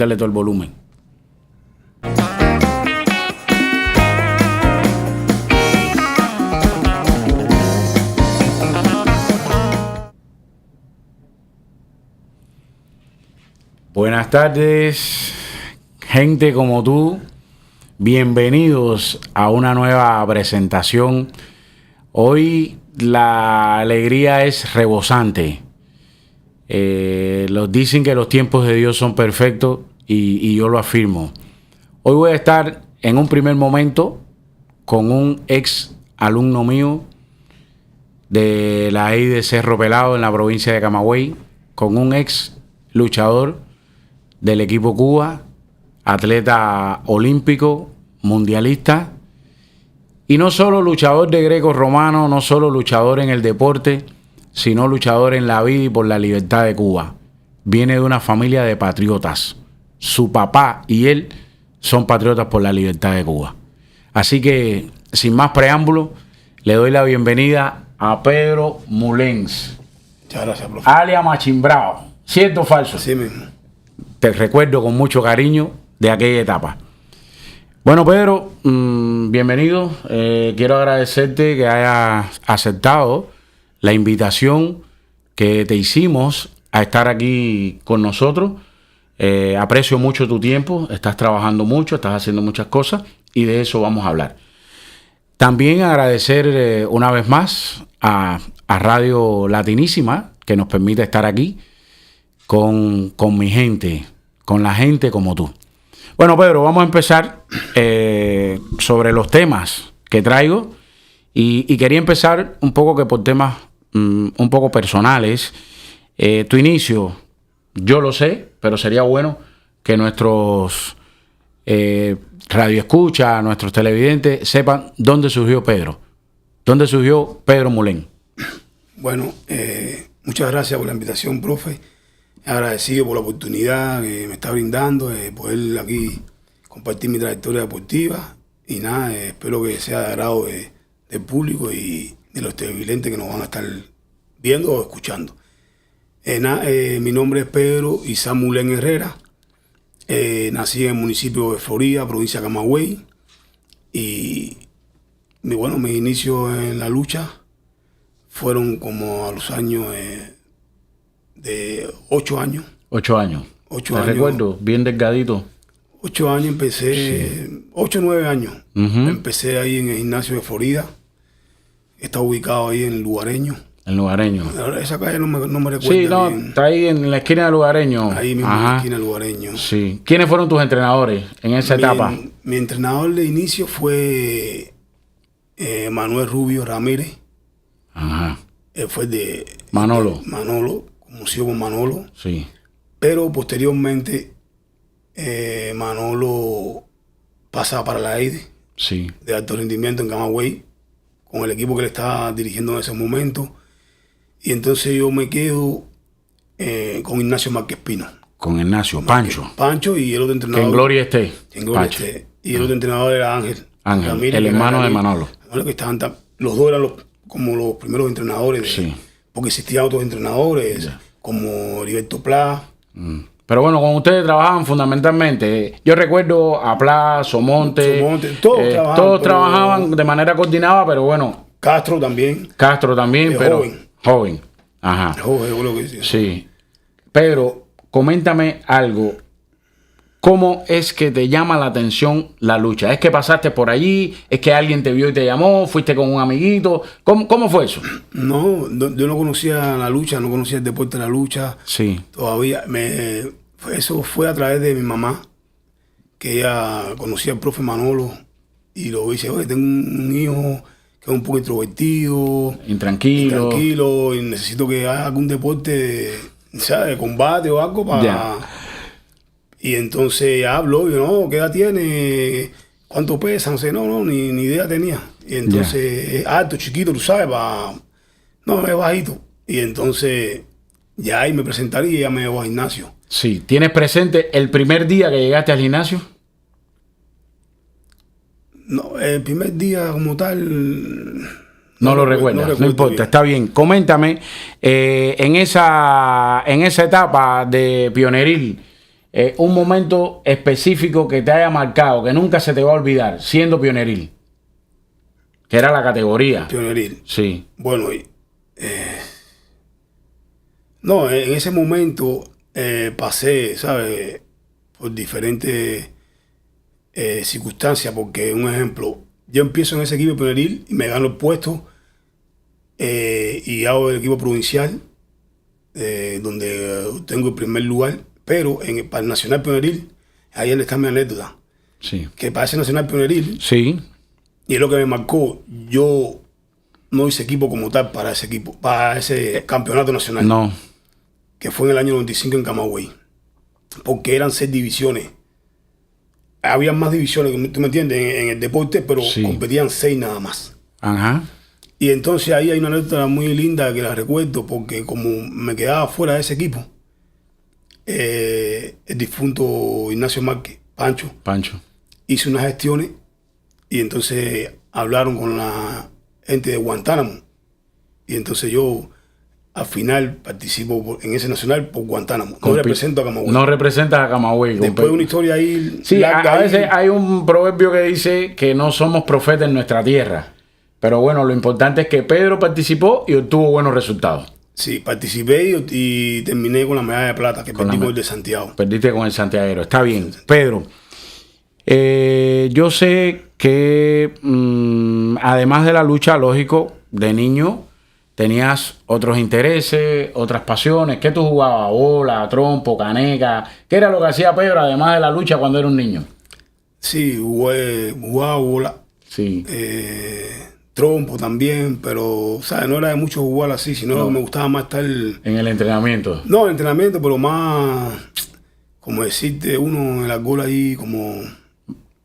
Dale todo el volumen. Buenas tardes, gente como tú. Bienvenidos a una nueva presentación. Hoy la alegría es rebosante. Los dicen que los tiempos de Dios son perfectos y yo lo afirmo. Hoy voy a estar en un primer momento con un ex alumno mío de la I de Cerro Pelado en la provincia de Camagüey, con un ex luchador del equipo Cuba, atleta olímpico, mundialista, y no solo luchador de greco-romano, no solo luchador en el deporte, sino luchador en la vida y por la libertad de Cuba. Viene de una familia de patriotas. Su papá y él son patriotas por la libertad de Cuba. Así que, sin más preámbulos, le doy la bienvenida a Pedro Mulens. Muchas gracias, profe. Alias Machimbrao. ¿Cierto o falso? Así mismo. Te recuerdo con mucho cariño de aquella etapa. Bueno, Pedro, bienvenido. Quiero agradecerte que hayas aceptado la invitación que te hicimos a estar aquí con nosotros. Aprecio mucho tu tiempo, estás trabajando mucho, estás haciendo muchas cosas y de eso vamos a hablar. También agradecer una vez más a Radio Latinísima que nos permite estar aquí con mi gente, con la gente como tú. Bueno, Pedro, vamos a empezar sobre los temas que traigo y quería empezar un poco que por temas un poco personales. Tu inicio, yo lo sé, pero sería bueno que nuestros radioescuchas, nuestros televidentes sepan dónde surgió Pedro. ¿Dónde surgió Pedro Mulens? Bueno, muchas gracias por la invitación, profe. Agradecido por la oportunidad que me está brindando de poder aquí compartir mi trayectoria deportiva. Y nada, espero que sea de agrado del público y de los televidentes que nos van a estar viendo o escuchando. Mi nombre es Pedro Isaac Mulens Herrera. Nací en el municipio de Florida, provincia de Camagüey. Y mis inicios en la lucha fueron como a los años de 8 años. 8 años. 8 Te años. recuerdo, bien delgadito. 8 años empecé, sí. 8 o 9 años. Empecé ahí en el gimnasio de Florida. Está ubicado ahí en Lugareño. El Lugareño. Esa calle no me recuerdo. Sí, no, bien. Está ahí en la esquina de Lugareño. Ahí mismo. Ajá. En la esquina de Lugareño. Sí. ¿Quiénes fueron tus entrenadores en esa etapa? Mi entrenador de inicio fue Manuel Rubio Ramírez. Ajá. Él fue de Manolo. Manolo, conoció con Manolo. Sí. Pero posteriormente Manolo pasa para la EIDE. Sí. De alto rendimiento en Camagüey, con el equipo que le estaba dirigiendo en ese momento. Y entonces yo me quedo con Ignacio Márquez Pino. Con Ignacio, Pancho. Pancho y el otro entrenador. Que en gloria esté. En gloria esté. Y el otro entrenador era Ángel. Ángel, Ramírez, el hermano de Manolo. Que estaban los dos eran como los primeros entrenadores. Sí. Porque existían otros entrenadores, yeah, como Heriberto Pla. Pero bueno, con ustedes trabajaban fundamentalmente. Yo recuerdo a Pla, Somonte. Todos trabajaban de manera coordinada, pero bueno. Castro también. Pero joven. Ajá. Joven, lo que decía. Sí. Pedro, coméntame algo. ¿Cómo es que te llama la atención la lucha? ¿Es que pasaste por allí? ¿Es que alguien te vio y te llamó? ¿Fuiste con un amiguito? ¿Cómo fue eso? No, yo no conocía la lucha, no conocía el deporte de la lucha. Sí. Todavía. Eso fue a través de mi mamá, que ella conocía al profe Manolo y lo dice, oye, tengo un hijo que es un poco introvertido. Intranquilo, y necesito que haga algún deporte, ¿sabes? De combate o algo para... Yeah. Y entonces ya habló, yo, no, ¿qué edad tiene? ¿Cuánto pesa? No sé, ni idea tenía. Y entonces, es alto, chiquito, tú sabes, no, es bajito. Y entonces, ya ahí me presentaría y ella me llevó al gimnasio. Sí, ¿tienes presente el primer día que llegaste al gimnasio? No, el primer día como tal... No lo recuerdas, no importa, bien. Está bien. Coméntame, en esa etapa de pioneril, un momento específico que te haya marcado, que nunca se te va a olvidar, siendo pioneril. Que era la categoría. Pioneril. Sí. Bueno, no, en ese momento pasé, ¿sabes? Por diferentes circunstancias, porque un ejemplo, yo empiezo en ese equipo pioneril y me gano el puesto y hago el equipo provincial, donde tengo el primer lugar, pero para el Nacional Pioneril, ahí está mi anécdota. Sí. Que para ese Nacional Pioneril, Sí. y es lo que me marcó, yo no hice equipo como tal para ese equipo, para ese campeonato nacional. No. Que fue en el año 95 en Camagüey. Porque eran 6 divisiones. Había más divisiones, tú me entiendes, en el deporte, pero Sí. competían 6 nada más. Ajá. Y entonces ahí hay una anécdota muy linda que la recuerdo, porque como me quedaba fuera de ese equipo, el difunto Ignacio Márquez, Pancho. hizo unas gestiones y entonces hablaron con la gente de Guantánamo. Y entonces yo al final participo en ese nacional por Guantánamo. No represento a Camagüey. No representa a Camagüey. Después de una historia ahí. Sí, larga a veces ahí. hay un proverbio que dice que no somos profetas en nuestra tierra. Pero bueno, lo importante es que Pedro participó y obtuvo buenos resultados. Sí, participé y terminé con la medalla de plata, que perdí con el de Santiago. Perdiste con el santiaguero. Está bien. Pedro, yo sé que además de la lucha, lógico, de niño, tenías otros intereses, otras pasiones. ¿Qué tú jugabas? Bola, trompo, caneca. ¿Qué era lo que hacía Pedro además de la lucha cuando era un niño? Sí, jugaba bola. Sí. Trompo también, pero, ¿sabes? No era de mucho jugar así, sino No. me gustaba más estar... En el entrenamiento. No, el entrenamiento, pero más, como decirte, uno en la gola ahí, como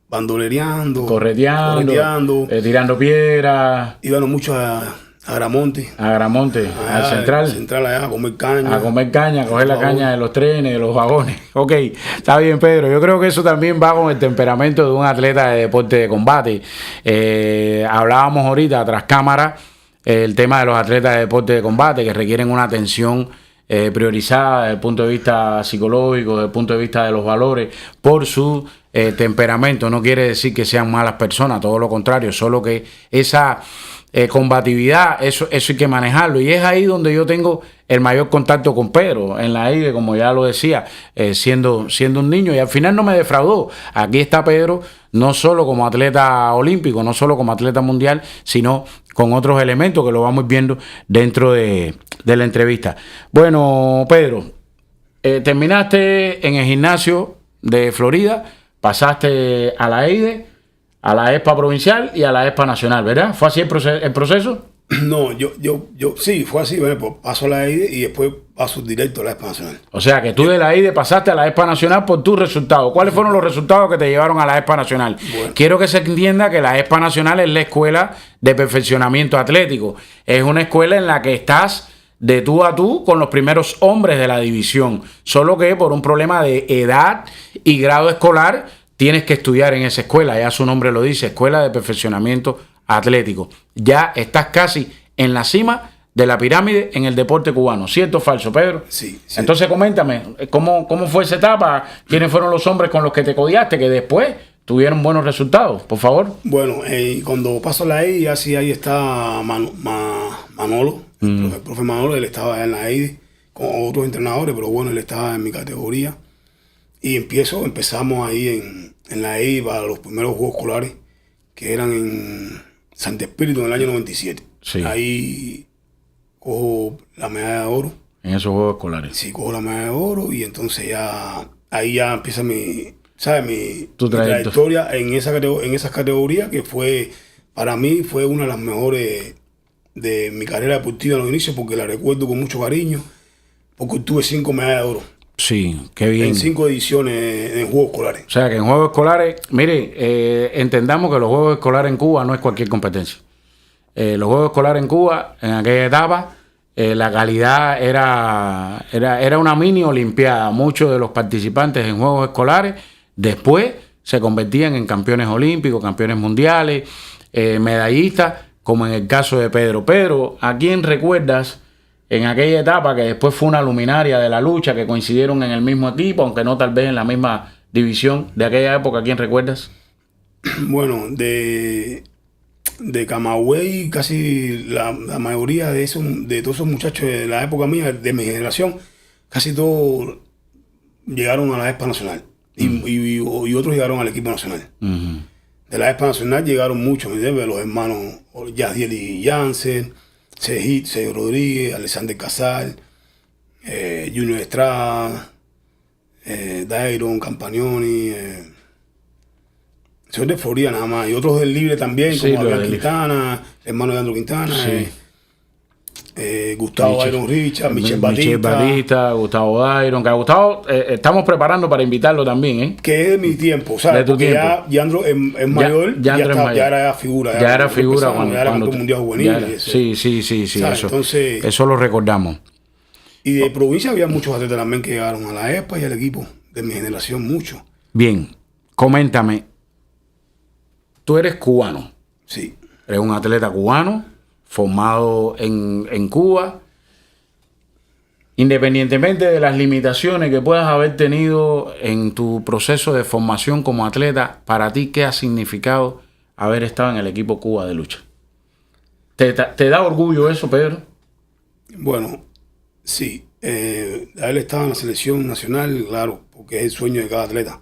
bandolereando. Correteando. Tirando piedras. Íbamos mucho a Agramonte. A Gramonte, al central. Central allá, a comer caña. A comer caña, a coger la caña de los trenes, de los vagones. Ok, está bien, Pedro. Yo creo que eso también va con el temperamento de un atleta de deporte de combate. Hablábamos ahorita, tras cámara, el tema de los atletas de deporte de combate que requieren una atención priorizada desde el punto de vista psicológico, desde el punto de vista de los valores, por su temperamento. No quiere decir que sean malas personas, todo lo contrario, solo que esa... combatividad, eso hay que manejarlo, y es ahí donde yo tengo el mayor contacto con Pedro, en la IDE, como ya lo decía, siendo un niño, y al final no me defraudó. Aquí está Pedro, no solo como atleta olímpico, no solo como atleta mundial, sino con otros elementos que lo vamos viendo dentro de la entrevista. Bueno, Pedro, terminaste en el gimnasio de Florida, pasaste a la IDE, a la ESPA provincial y a la ESPA nacional, ¿verdad? ¿Fue así el proceso? No, yo sí, fue así, bueno, pues paso a la IDE y después paso directo a la ESPA nacional. O sea, que tú de la IDE pasaste a la ESPA nacional por tus resultados. ¿Cuáles fueron los resultados que te llevaron a la ESPA nacional? Bueno. Quiero que se entienda que la ESPA nacional es la escuela de perfeccionamiento atlético. Es una escuela en la que estás de tú a tú con los primeros hombres de la división. Solo que por un problema de edad y grado escolar tienes que estudiar en esa escuela, ya su nombre lo dice, Escuela de Perfeccionamiento Atlético. Ya estás casi en la cima de la pirámide en el deporte cubano. ¿Cierto o falso, Pedro? Sí. Entonces coméntame, ¿cómo fue esa etapa? ¿Quiénes fueron los hombres con los que te codiaste que después tuvieron buenos resultados? Por favor. Bueno, cuando paso a la IDE, así ahí está Manolo, el profe Manolo, él estaba en la IDE con otros entrenadores, pero bueno, él estaba en mi categoría. Y empezamos ahí en la IDE para los primeros Juegos Escolares, que eran en Santo Espíritu en el año 97. Sí. Ahí cojo la medalla de oro. En esos Juegos Escolares. Sí, cojo la medalla de oro y entonces ahí ya empieza mi trayectoria en esas categorías, que para mí fue una de las mejores de mi carrera deportiva en los inicios, porque la recuerdo con mucho cariño, porque tuve 5 medallas de oro. Sí, qué bien. En 5 ediciones en Juegos Escolares. O sea, que en Juegos Escolares, mire, entendamos que los Juegos Escolares en Cuba no es cualquier competencia. Los Juegos Escolares en Cuba, en aquella etapa, la calidad era una mini olimpiada. Muchos de los participantes en Juegos Escolares después se convertían en campeones olímpicos, campeones mundiales, medallistas, como en el caso de Pedro. Pedro, ¿a quién recuerdas en aquella etapa que después fue una luminaria de la lucha, que coincidieron en el mismo equipo, aunque no tal vez en la misma división de aquella época? ¿Quién recuerdas? Bueno, de Camagüey, casi la mayoría de todos esos muchachos de la época mía, de mi generación, casi todos llegaron a la ESPA Nacional y otros llegaron al equipo nacional. De la ESPA Nacional llegaron muchos, ¿me entiendes? Los hermanos Yadiel y Jansen, Sergio Rodríguez, Alexander Casal, Junior Estrada, Dairon, Campagnoni, soy de Florida nada más, y otros del libre también, Sí, como Adrián Quintana, el hermano de Andro Quintana, Sí. Gustavo Dairon Richard, Michel Batista, Gustavo Dairon, que a Gustavo estamos preparando para invitarlo también, ¿eh? que es de mi tiempo, ¿sabes? De tu Porque tiempo. ya Andro es mayor, ya Andro es mayor. ya era figura. Ya era figura ya era campeón mundial juvenil. Y eso. Sí, ¿Sabes? eso, Entonces, eso lo recordamos. y de provincia había muchos atletas también que llegaron a la ESPA y al equipo de mi generación, muchos. Bien, coméntame. Tú eres cubano. Sí. Eres un atleta cubano, formado en Cuba. Independientemente de las limitaciones que puedas haber tenido en tu proceso de formación como atleta, para ti, ¿qué ha significado haber estado en el equipo Cuba de lucha? ¿Te da orgullo eso, Pedro? Bueno, sí. Haber estado en la selección nacional, claro, porque es el sueño de cada atleta.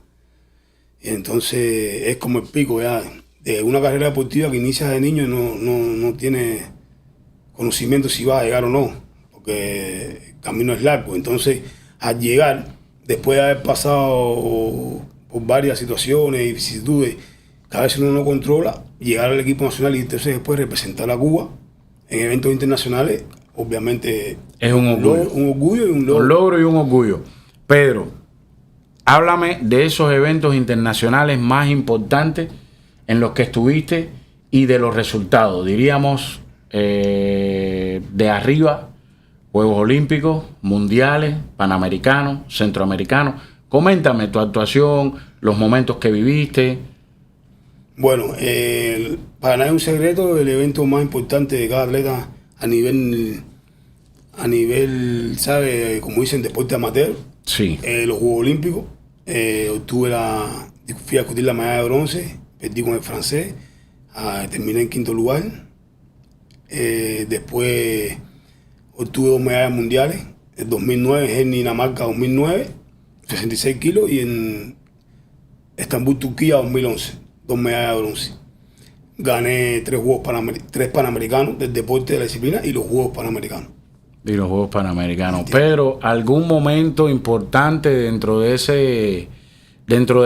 Y entonces es como el pico ya de una carrera deportiva que inicia de niño y no tiene conocimiento si va a llegar o no, porque el camino es largo. Entonces, al llegar, después de haber pasado por varias situaciones y vicisitudes, cada vez uno no controla, llegar al equipo nacional y entonces después representar a Cuba en eventos internacionales, obviamente es un orgullo. Un orgullo y un logro. Un logro y un orgullo. Pedro, háblame de esos eventos internacionales más importantes en los que estuviste y de los resultados. Diríamos de arriba, Juegos Olímpicos, Mundiales, Panamericanos, Centroamericanos. Coméntame tu actuación, los momentos que viviste. Bueno, para nadie es un secreto, el evento más importante de cada atleta a nivel, ¿sabes? Como dicen, deporte amateur. Sí. Los Juegos Olímpicos. Fui a discutir la medalla de bronce, perdí con el francés, terminé en quinto lugar. Después obtuve 2 medallas mundiales, en 2009 en Dinamarca 2009, 66 kilos, y en Estambul, Turquía 2011, 2 medallas de bronce. Gané 3 Panamericanos del deporte de la disciplina y los Juegos Panamericanos. Y los Juegos Panamericanos. Pedro, ¿algún momento importante dentro de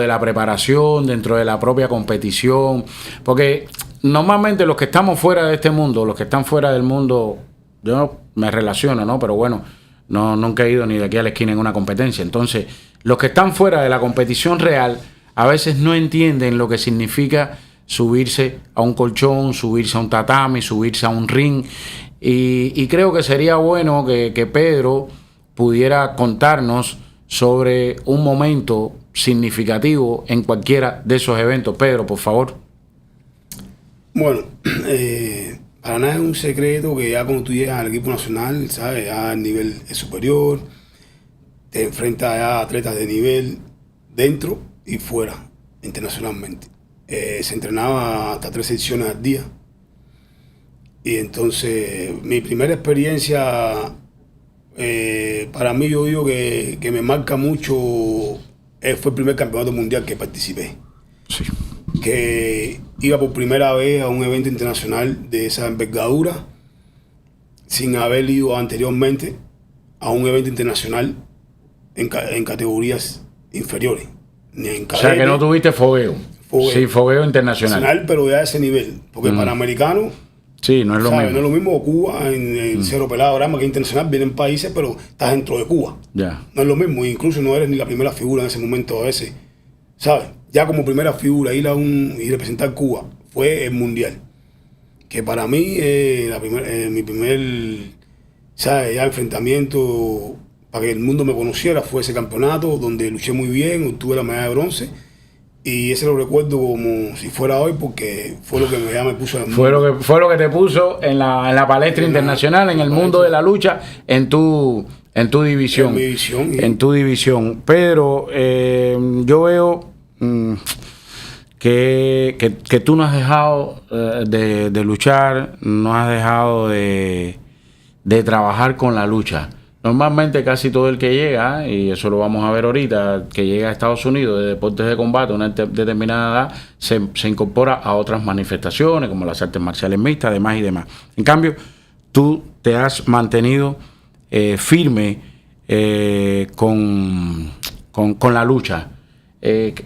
la preparación, dentro de la propia competición? Porque normalmente los que estamos fuera de este mundo, los que están fuera del mundo, yo no me relaciono, ¿no? Pero bueno, nunca he ido ni de aquí a la esquina en una competencia. Entonces, los que están fuera de la competición real, a veces no entienden lo que significa subirse a un colchón, subirse a un tatami, subirse a un ring. Y creo que sería bueno que Pedro pudiera contarnos sobre un momento significativo en cualquiera de esos eventos. Pedro, por favor. Bueno, para nada es un secreto que ya cuando tú llegas al equipo nacional, ¿sabes? Ya al nivel superior, te enfrentas a atletas de nivel dentro y fuera, internacionalmente. Se entrenaba hasta 3 sesiones al día. Y entonces, mi primera experiencia, para mí, yo digo que me marca mucho, fue el primer campeonato mundial que participé. Sí. Que iba por primera vez a un evento internacional de esa envergadura, sin haber ido anteriormente a un evento internacional en categorías inferiores. Ni en o sea, que no tuviste fogueo. Sí, fogueo internacional. Pero ya a ese nivel, porque Panamericano, sí, no es lo mismo. No es lo mismo Cuba en cero pelado, grama, que internacional, vienen países, pero estás dentro de Cuba. Ya. No es lo mismo, incluso no eres ni la primera figura en ese momento a veces, ¿sabes? Ya como primera figura ir y representar Cuba fue el mundial. Que para mí, mi primer, ¿sabes? Ya enfrentamiento para que el mundo me conociera fue ese campeonato donde luché muy bien, obtuve la medalla de bronce Y ese lo recuerdo como si fuera hoy porque fue lo que ya me puso en el mundo. Fue lo que te puso en la palestra internacional, en el mundo de la lucha, en tu división. En mi división. En tu división. Pero yo veo que tú no has dejado de luchar, no has dejado de trabajar con la lucha. Normalmente casi todo el que llega, y eso lo vamos a ver ahorita, que llega a Estados Unidos de deportes de combate a una determinada edad, se incorpora a otras manifestaciones como las artes marciales mixtas, demás y demás. En cambio, tú te has mantenido firme con la lucha.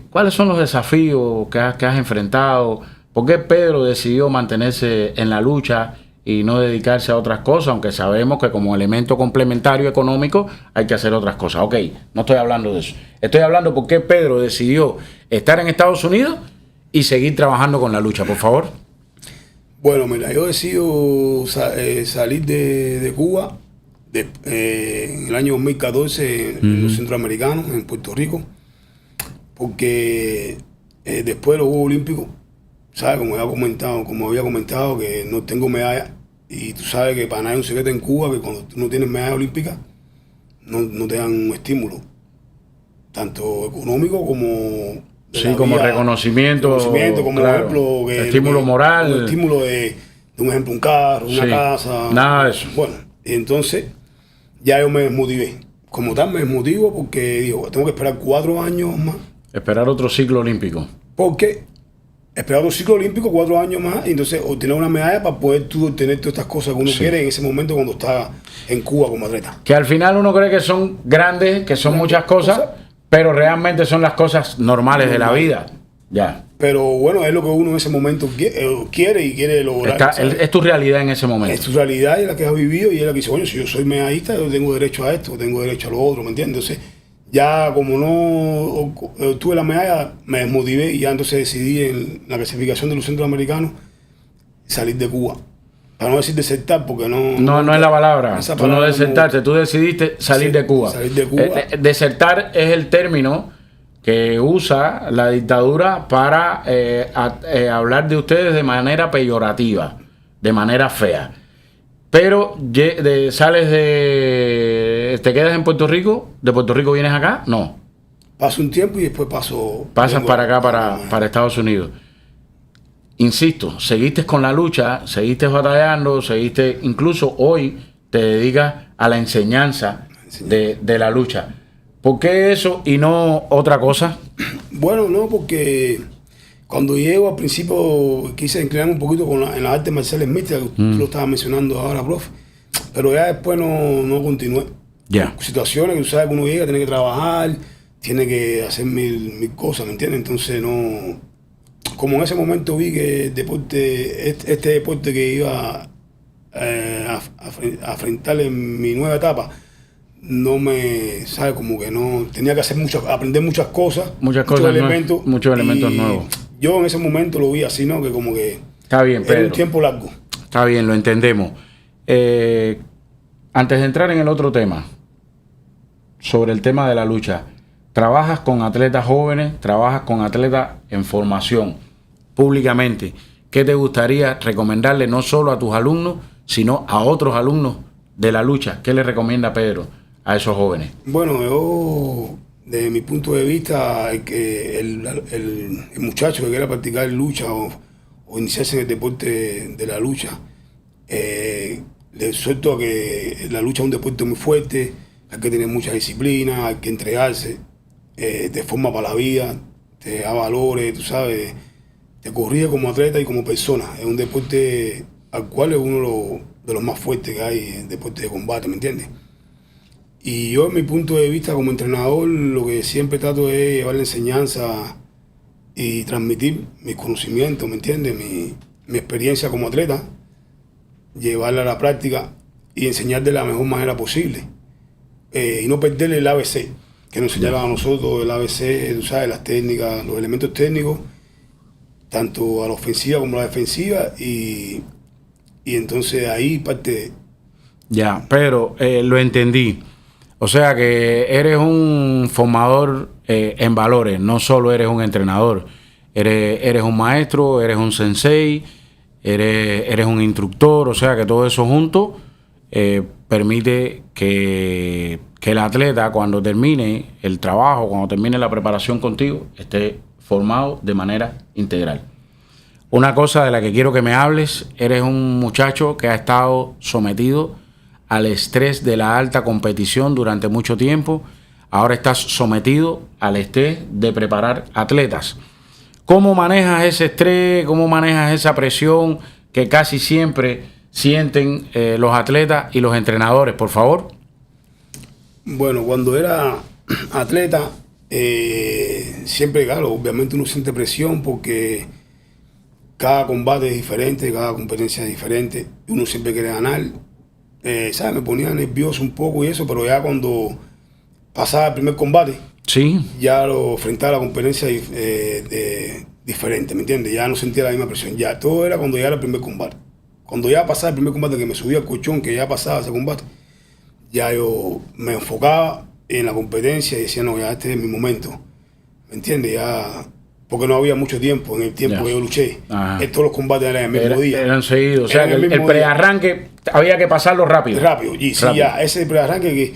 ¿Cuáles son los desafíos que has enfrentado? ¿Por qué Pedro decidió mantenerse en la lucha y no dedicarse a otras cosas? Aunque sabemos que como elemento complementario económico hay que hacer otras cosas. Ok, no estoy hablando de eso. Estoy hablando por qué Pedro decidió estar en Estados Unidos y seguir trabajando con la lucha, por favor. Bueno, mira, yo decido salir de Cuba en el año 2014 en los centroamericanos, en Puerto Rico, porque después de los Juegos Olímpicos, ¿sabes? Como había comentado, que no tengo medalla. Y tú sabes que para nada es un secreto en Cuba que cuando tú no tienes medalla olímpica, no te dan un estímulo, tanto económico como como reconocimiento, como claro, ejemplo, estímulo moral. Un estímulo de un ejemplo, un carro, una casa. Nada de eso. Bueno, y entonces ya yo me desmotivé. Como tal, me desmotivo porque digo, tengo que esperar 4 años más. Esperar otro ciclo olímpico. Porque esperar otro ciclo olímpico 4 años más y entonces obtener una medalla para poder tú obtener todas estas cosas que uno quiere en ese momento cuando está en Cuba como atleta. Que al final uno cree que son grandes, que son muchas cosas, pero realmente son las cosas normales de la vida. Ya. Pero bueno, es lo que uno en ese momento quiere y quiere lograr. Es tu realidad en ese momento. Es tu realidad y la que has vivido y es la que dice, bueno, si yo soy medallista, yo tengo derecho a esto, tengo derecho a lo otro, ¿me entiendes? Entonces, ya como no tuve la medalla, me desmotivé y ya entonces decidí en la clasificación de los centroamericanos salir de Cuba. Para no decir desertar, porque no es la palabra. Tú no desertaste, tú decidiste salir de Cuba. Salir de Cuba. Desertar es el término que usa la dictadura para hablar de ustedes de manera peyorativa, de manera fea. Pero ¿te quedas en Puerto Rico? ¿De Puerto Rico vienes acá? No. Paso un tiempo y después pasas para acá, para Estados Unidos. Insisto, seguiste con la lucha, seguiste batallando, incluso hoy te dedicas a la enseñanza de la lucha. ¿Por qué eso y no otra cosa? Bueno, no, porque cuando llego al principio quise inclinarme un poquito en las artes marciales mixtas, que tú lo estabas mencionando ahora, profe, pero ya después no continué. Situaciones que tú sabes que uno llega, tiene que trabajar, tiene que hacer mil cosas, ¿me entiendes? Entonces como en ese momento vi que el deporte, este deporte que iba a enfrentar en mi nueva etapa, como que no, tenía que aprender muchas cosas. Muchos elementos nuevos. Yo en ese momento lo vi así, ¿no? Que como que está bien, Pedro. Era un tiempo largo. Está bien, lo entendemos. Antes de entrar en el otro tema, sobre el tema de la lucha, trabajas con atletas jóvenes, trabajas con atletas en formación, públicamente. ¿Qué te gustaría recomendarle no solo a tus alumnos, sino a otros alumnos de la lucha? ¿Qué le recomienda Pedro a esos jóvenes? Bueno, yo, desde mi punto de vista, el muchacho que quiera practicar lucha o iniciarse en el deporte de la lucha, le suelto a que la lucha es un deporte muy fuerte, hay que tener mucha disciplina, hay que entregarse, te forma para la vida, te da valores, tú sabes, te corrige como atleta y como persona. Es un deporte al cual es uno de los más fuertes que hay, el deporte de combate, ¿me entiendes? Y yo, en mi punto de vista como entrenador, lo que siempre trato es llevar la enseñanza y transmitir mis conocimientos, ¿me entiendes? Mi experiencia como atleta, llevarla a la práctica y enseñar de la mejor manera posible. Y no perderle el ABC, que nos enseñaron a nosotros, el ABC, tú sabes, las técnicas, los elementos técnicos, tanto a la ofensiva como a la defensiva, y entonces ahí parte. Ya, pero lo entendí. O sea que eres un formador en valores, no solo eres un entrenador. eres un maestro, eres un sensei, eres un instructor, o sea que todo eso junto permite que el atleta, cuando termine el trabajo, cuando termine la preparación contigo, esté formado de manera integral. Una cosa de la que quiero que me hables: eres un muchacho que ha estado sometido al estrés de la alta competición durante mucho tiempo. Ahora estás sometido al estrés de preparar atletas. ¿Cómo manejas ese estrés? ¿Cómo manejas esa presión que casi siempre sienten los atletas y los entrenadores, por favor? Bueno, cuando era atleta, siempre, claro, obviamente uno siente presión porque cada combate es diferente, cada competencia es diferente, uno siempre quiere ganar. ¿Sabes? Me ponía nervioso un poco y eso, pero ya cuando pasaba el primer combate, sí, ya lo enfrentaba a la competencia diferente, ¿me entiendes? Ya no sentía la misma presión, ya todo era cuando ya era el primer combate. Cuando ya pasaba el primer combate, que me subía al colchón, que ya pasaba ese combate, ya yo me enfocaba en la competencia y decía, no, ya este es mi momento, ¿me entiendes? Ya, porque no había mucho tiempo, en el tiempo que yo luché. Todos los combates eran el mismo día. Eran seguidos, o sea que el prearranque había que pasarlo rápido. Rápido, y sí, ya, ese prearranque que,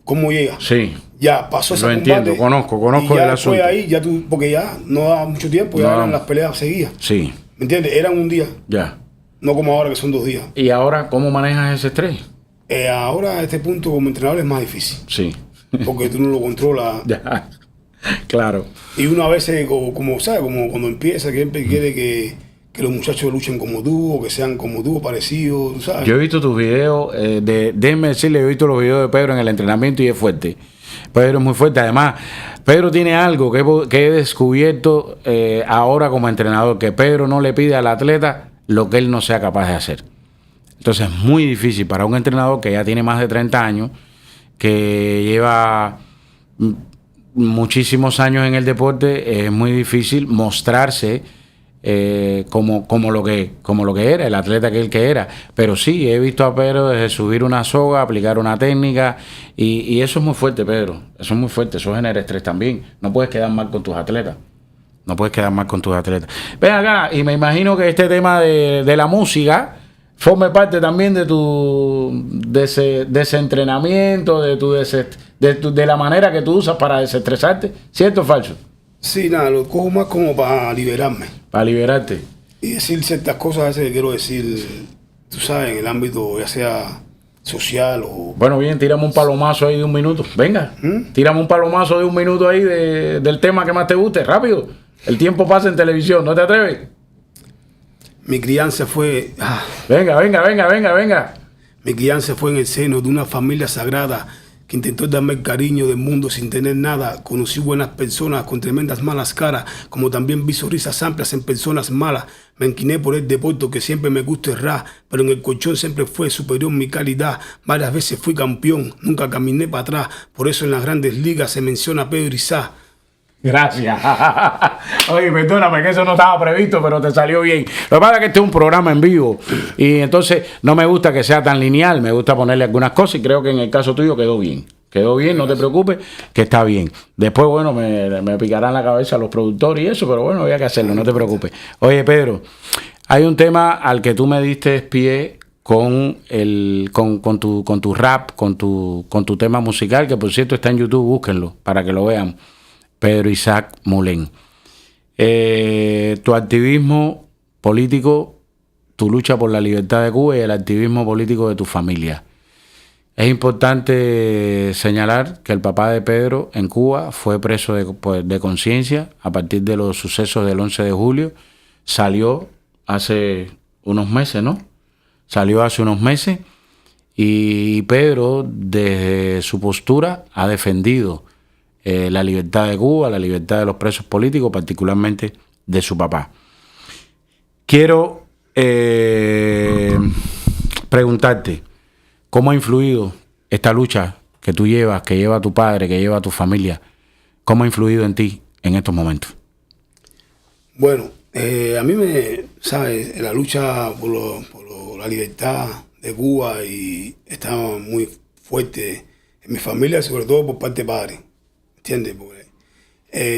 ¿cómo llega? Sí. Ya pasó ese combate. Lo entiendo, conozco el asunto. Ahí, ya tú, porque ya no daba mucho tiempo, ya eran las peleas seguidas. Sí. ¿Me entiendes? Eran un día. Ya. No como ahora que son 2 días. ¿Y ahora cómo manejas ese estrés? Ahora a este punto como entrenador es más difícil. Sí. Porque tú no lo controlas. Ya. Claro. Y uno a veces, como ¿sabes? Como cuando empieza, que siempre quiere que los muchachos luchen como tú, o que sean como tú, parecidos, ¿sabes? Yo he visto tus videos, déjeme decirle, yo he visto los videos de Pedro en el entrenamiento y es fuerte. Pedro es muy fuerte. Además, Pedro tiene algo que he descubierto ahora como entrenador, que Pedro no le pide al atleta lo que él no sea capaz de hacer. Entonces es muy difícil para un entrenador que ya tiene más de 30 años, que lleva muchísimos años en el deporte, es muy difícil mostrarse como lo que era, el atleta que era. Pero sí, he visto a Pedro desde subir una soga, aplicar una técnica, y eso es muy fuerte, Pedro. Eso es muy fuerte, eso genera estrés también. No puedes quedar mal con tus atletas. Ven acá, y me imagino que este tema de la música forme parte también de ese entrenamiento, de la manera que tú usas para desestresarte. ¿Cierto o falso? Sí, nada, lo cojo más como para liberarme. Para liberarte. Y decir ciertas cosas a veces que quiero decir, tú sabes, en el ámbito ya sea social o... Bueno, bien, tírame un palomazo ahí de 1 minuto. Venga, tírame un palomazo de 1 minuto ahí del tema que más te guste. Rápido. El tiempo pasa en televisión, ¿no te atreves? Mi crianza fue... Venga. Mi crianza fue en el seno de una familia sagrada que intentó darme el cariño del mundo sin tener nada. Conocí buenas personas con tremendas malas caras, como también vi sonrisas amplias en personas malas. Me incliné por el deporte que siempre me gustó errar, pero en el colchón siempre fue superior mi calidad. Varias veces fui campeón, nunca caminé para atrás. Por eso en las grandes ligas se menciona a Pedro Izá. Gracias. Oye, perdóname que eso no estaba previsto, pero te salió bien. Lo que pasa es que este es un programa en vivo y entonces no me gusta que sea tan lineal, me gusta ponerle algunas cosas y creo que en el caso tuyo quedó bien. Quedó bien, no te preocupes, que está bien. Después, bueno, me picarán la cabeza los productores y eso, pero bueno, había que hacerlo, no te preocupes. Oye, Pedro, hay un tema al que tú me diste pie con tu rap, con tu tema musical, que por cierto está en YouTube, búsquenlo para que lo vean. Pedro Isaac Mulén. Tu activismo político, tu lucha por la libertad de Cuba y el activismo político de tu familia. Es importante señalar que el papá de Pedro en Cuba fue preso de conciencia a partir de los sucesos del 11 de julio. Salió hace unos meses, ¿no? Y Pedro, desde su postura, ha defendido la libertad de Cuba, la libertad de los presos políticos, particularmente de su papá. Quiero preguntarte, ¿cómo ha influido esta lucha que tú llevas, que lleva tu padre, que lleva tu familia? ¿Cómo ha influido en ti en estos momentos? Bueno, a mí ¿sabes? La lucha por la libertad de Cuba y estaba muy fuerte en mi familia, sobre todo por parte de padre. ¿Entiendes? Porque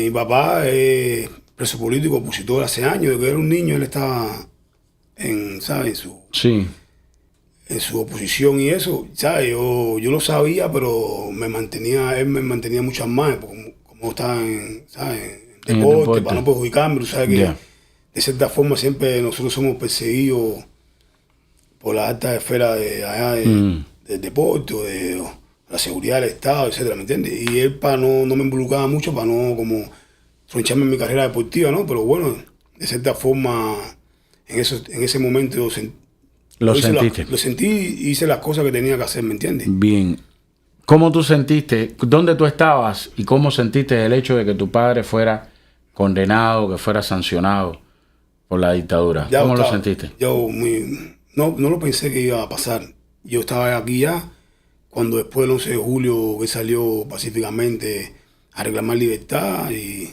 mi papá es preso político, opositor hace años, de que era un niño, él estaba ¿sabes? Sí. En su oposición y eso, ¿sabes? Yo lo sabía, pero él me mantenía mucho al margen, como estaba ¿sabes? En deporte, para no perjudicarme, tú sabes que de cierta forma siempre nosotros somos perseguidos por la alta esfera de allá del deporte, o de la seguridad del Estado, etcétera, ¿me entiendes? Y él para no me involucraba mucho, para no como troncharme en mi carrera deportiva, ¿no? Pero bueno, de cierta forma, en ese momento lo sentiste. Lo sentí y hice las cosas que tenía que hacer, ¿me entiendes? Bien. ¿Cómo tú sentiste? ¿Dónde tú estabas? ¿Y cómo sentiste el hecho de que tu padre fuera condenado, que fuera sancionado por la dictadura? ¿Cómo lo sentiste? No lo pensé que iba a pasar. Yo estaba aquí ya, cuando después del 11 de julio él salió pacíficamente a reclamar libertad y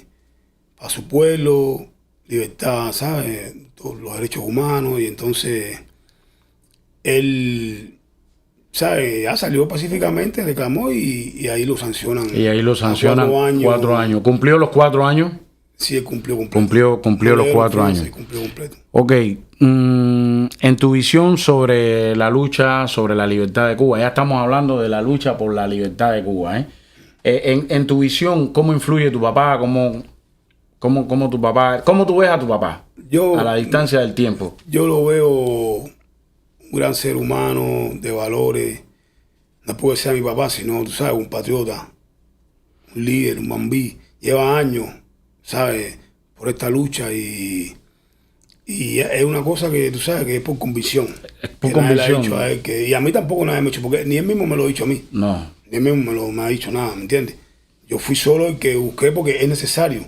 a su pueblo, libertad, ¿sabes? Todos los derechos humanos, y entonces él, ¿sabes? Ya salió pacíficamente, reclamó y ahí lo sancionan. Y ahí lo sancionan 4 años. ¿Cumplió los 4 años? Sí, él cumplió completo. Cumplió los 4 años. Sí, cumplió completo. Ok. En tu visión sobre la lucha, sobre la libertad de Cuba, ya estamos hablando de la lucha por la libertad de Cuba, ¿eh? En tu visión, ¿cómo influye tu papá? ¿Cómo tú ves a tu papá a la distancia del tiempo? Yo lo veo un gran ser humano, de valores. No puede ser mi papá, sino, tú sabes, un patriota, un líder, un bambí. Lleva años, ¿sabes?, por esta lucha y es una cosa que tú sabes que es por convicción. Es por convicción. Le ha dicho a él y a mí tampoco nadie me ha dicho, porque ni él mismo me lo ha dicho a mí. No. Ni él mismo me ha dicho nada, ¿me entiendes? Yo fui solo el que busqué porque es necesario.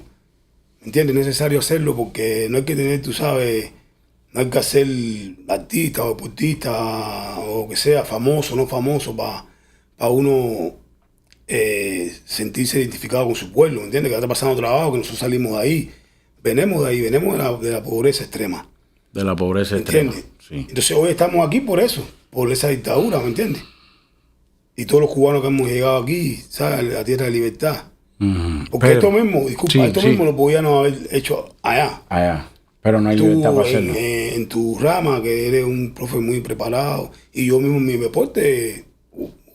¿Me entiendes? Es necesario hacerlo porque no hay que tener, tú sabes, no hay que ser artista o deportista o que sea, famoso o no famoso para uno sentirse identificado con su pueblo, ¿me entiendes? Que está pasando trabajo, que nosotros salimos de ahí. Venimos de la pobreza extrema. De la pobreza extrema. Sí. Entonces hoy estamos aquí por eso, por esa dictadura, ¿me entiendes? Y todos los cubanos que hemos llegado aquí, ¿sabes?, a la tierra de libertad. Porque esto mismo, mismo lo podían haber hecho allá. Pero no hay libertad para hacerlo. En tu rama, que eres un profe muy preparado, y yo mismo en mi deporte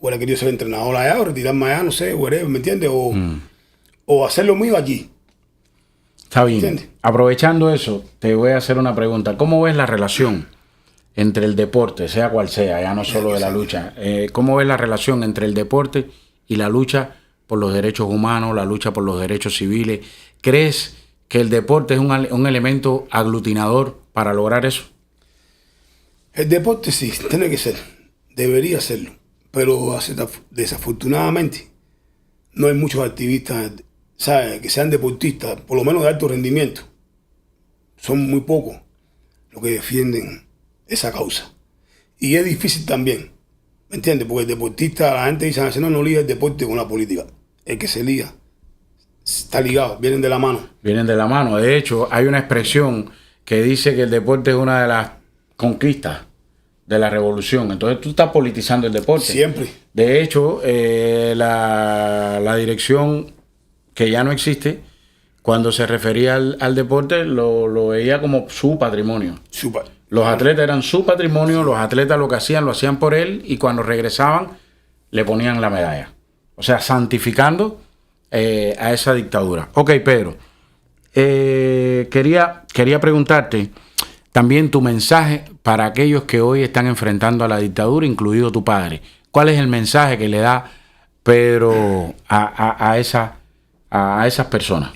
hubiera querido ser entrenador allá, o retirarme allá, no sé, whatever, ¿me entiendes? O hacer lo mío aquí. Está bien. ¿Entiendes? Aprovechando eso, te voy a hacer una pregunta. ¿Cómo ves la relación entre el deporte, sea cual sea, ya no solo de la lucha? ¿Cómo ves la relación entre el deporte y la lucha por los derechos humanos, la lucha por los derechos civiles? ¿Crees que el deporte es un elemento aglutinador para lograr eso? El deporte sí, tiene que ser, debería serlo, pero desafortunadamente no hay muchos activistas, ¿sabes?, que sean deportistas, por lo menos de alto rendimiento. Son muy pocos los que defienden esa causa. Y es difícil también, ¿me entiendes? Porque el deportista, la gente dice, no liga el deporte con la política. El que se liga está ligado, vienen de la mano. Vienen de la mano. De hecho, hay una expresión que dice que el deporte es una de las conquistas de la revolución. Entonces tú estás politizando el deporte. Siempre. De hecho, la dirección, que ya no existe, cuando se refería al deporte, lo veía como su patrimonio. Los atletas eran su patrimonio, los atletas lo hacían por él, y cuando regresaban le ponían la medalla. O sea, santificando a esa dictadura. Ok, Pedro, quería preguntarte también tu mensaje para aquellos que hoy están enfrentando a la dictadura, incluido tu padre. ¿Cuál es el mensaje que le da Pedro a esas personas?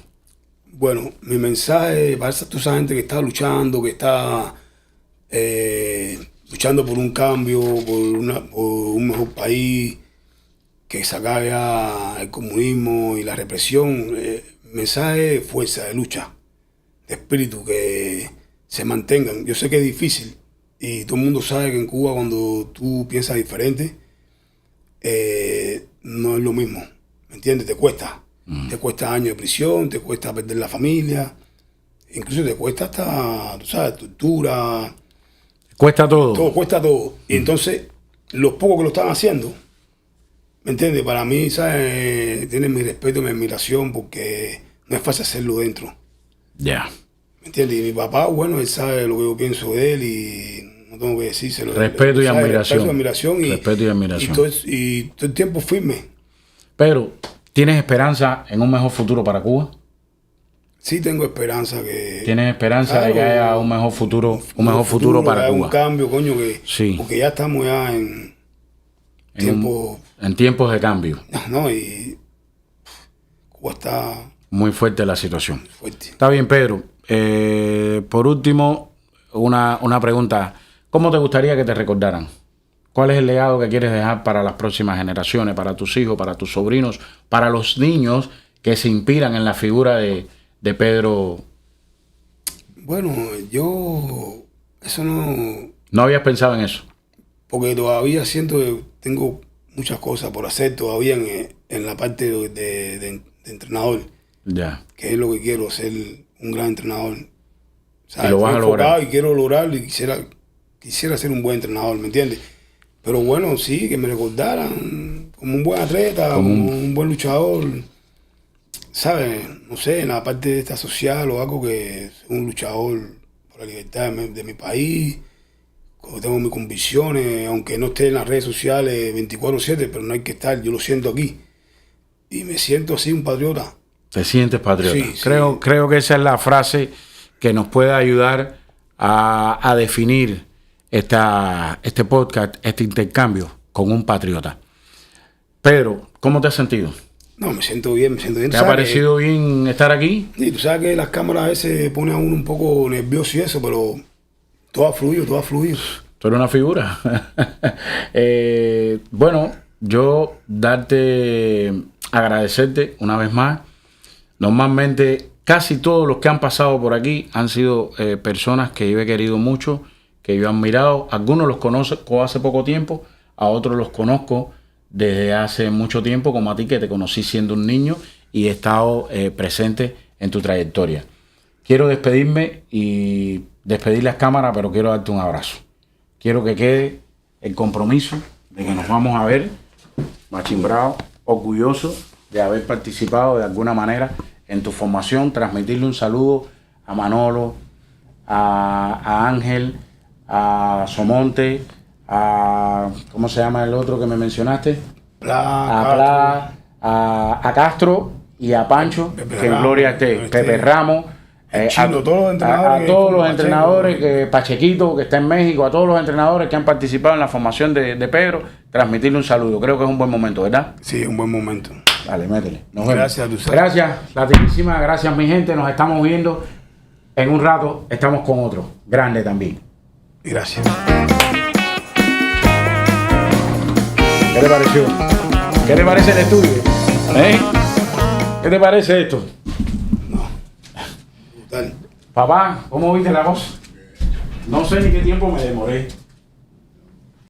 Bueno, mi mensaje para esa gente que está luchando, que está luchando por un cambio, por un mejor país, que se acabe el comunismo y la represión. Mensaje de fuerza, de lucha, de espíritu, que se mantengan. Yo sé que es difícil y todo el mundo sabe que en Cuba, cuando tú piensas diferente, no es lo mismo, ¿me entiendes? Te cuesta. Te cuesta años de prisión, te cuesta perder la familia, incluso te cuesta hasta, tú sabes, tortura. Cuesta todo. Cuesta todo. Y entonces, los pocos que lo están haciendo, ¿me entiendes? Para mí, ¿sabes?, tienen mi respeto y mi admiración, porque no es fácil hacerlo dentro. Ya. ¿Me entiendes? Y mi papá, bueno, él sabe lo que yo pienso de él y no tengo que decírselo. Respeto y admiración. Respeto y admiración. Respeto y admiración. Y todo el tiempo firme. Pero, ¿tienes esperanza en un mejor futuro para Cuba? Sí tengo esperanza que... ¿Tienes esperanza de que haya un mejor futuro, para Cuba? Un cambio, coño, que... Sí. Porque ya estamos ya en tiempos de cambio. No, y Cuba está... Muy fuerte la situación. Fuerte. Está bien, Pedro. Por último, una pregunta. ¿Cómo te gustaría que te recordaran? ¿Cuál es el legado que quieres dejar para las próximas generaciones, para tus hijos, para tus sobrinos, para los niños que se inspiran en la figura de Pedro? Bueno, yo... Eso no... ¿No habías pensado en eso? Porque todavía siento que tengo muchas cosas por hacer todavía en la parte de entrenador. Ya. Que es lo que quiero, ser un gran entrenador. ¿Sabes? Y lo vas a lograr. Y quiero lograrlo y quisiera ser un buen entrenador, ¿me entiendes? Pero bueno, sí, que me recordaran como un buen atleta, como un buen luchador. ¿Sabes? No sé, en la parte de esta social o algo, que soy un luchador por la libertad de mi país. Tengo mis convicciones, aunque no esté en las redes sociales 24/7, pero no hay que estar, yo lo siento aquí. Y me siento así un patriota. ¿Te sientes patriota? Sí, creo que esa es la frase que nos puede ayudar a definir este podcast, este intercambio con un patriota. Pedro, ¿cómo te has sentido? No, me siento bien. ¿Te ha parecido bien estar aquí? Sí, tú sabes que las cámaras a veces ponen a uno un poco nervioso y eso, pero todo ha fluido. Tú eres una figura. Bueno, yo agradecerte una vez más. Normalmente casi todos los que han pasado por aquí han sido personas que yo he querido mucho, que yo he admirado. Algunos los conozco hace poco tiempo, a otros los conozco desde hace mucho tiempo, como a ti, que te conocí siendo un niño y he estado presente en tu trayectoria. Quiero despedirme y despedir las cámaras, pero quiero darte un abrazo. Quiero que quede el compromiso de que nos vamos a ver, machimbrado, orgulloso de haber participado de alguna manera en tu formación, transmitirle un saludo a Manolo, a Ángel, a Somonte, ¿cómo se llama el otro que me mencionaste? A Castro y a Pancho, que en gloria esté, Pepe Ramos, a todos los entrenadores, que Pachequito, que está en México, a todos los entrenadores que han participado en la formación de Pedro, transmitirle un saludo. Creo que es un buen momento, ¿verdad? Sí, un buen momento. Dale, métele. Nos vemos. Gracias, Latinísima. Gracias, mi gente. Nos estamos viendo. En un rato estamos con otro grande también. Gracias. ¿Qué te pareció? ¿Qué te parece el estudio? ¿Qué te parece esto? No. Brutal. Papá, ¿cómo viste la cosa? No sé ni qué tiempo me demoré.